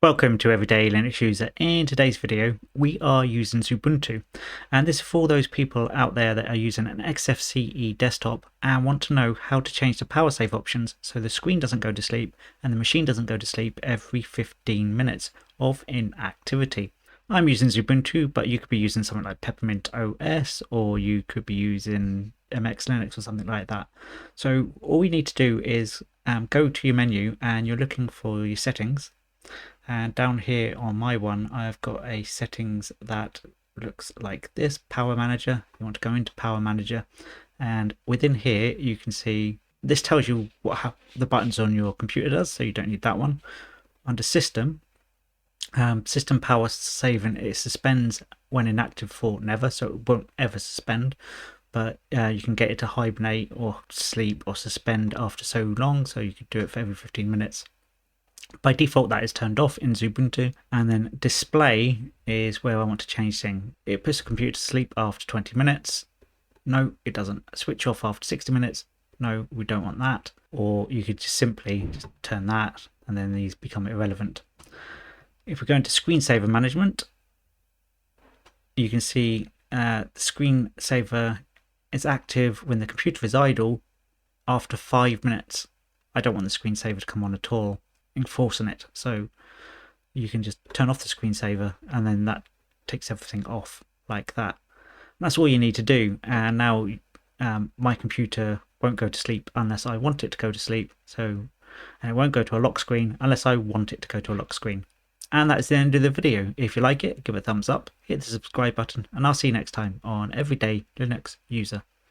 Welcome to Everyday Linux User. In today's video, we are using Ubuntu, and this is for those people out there that are using an XFCE desktop and want to know how to change the power save options so the screen doesn't go to sleep and the machine doesn't go to sleep every 15 minutes of inactivity. I'm using Ubuntu, but you could be using something like Peppermint OS, or you could be using MX Linux or something like that. So all we need to do is go to your menu and you're looking for your settings. And down here on my one, I've got a settings that looks like this, Power Manager. You want to go into Power Manager, and within here you can see this tells you what the buttons on your computer does, so you don't need that one. Under System, System Power Saving, it suspends when inactive for never, so it won't ever suspend, but you can get it to hibernate or sleep or suspend after so long, so you could do it for every 15 minutes. By default, that is turned off in Ubuntu. And then display is where I want to change things. It puts the computer to sleep after 20 minutes. No, it doesn't. Switch off after 60 minutes. No, we don't want that. Or you could just simply just turn that, and then these become irrelevant. If we go into screensaver management, you can see the screensaver is active when the computer is idle after 5 minutes. I don't want the screensaver to come on at all, enforcing it, so you can just turn off the screensaver and then that takes everything off like that. And that's all you need to do. And now my computer won't go to sleep unless I want it to go to sleep, and it won't go to a lock screen unless I want it to go to a lock screen. And that's the end of the video. If you like it, give it a thumbs up, hit the subscribe button, and I'll see you next time on Everyday Linux User.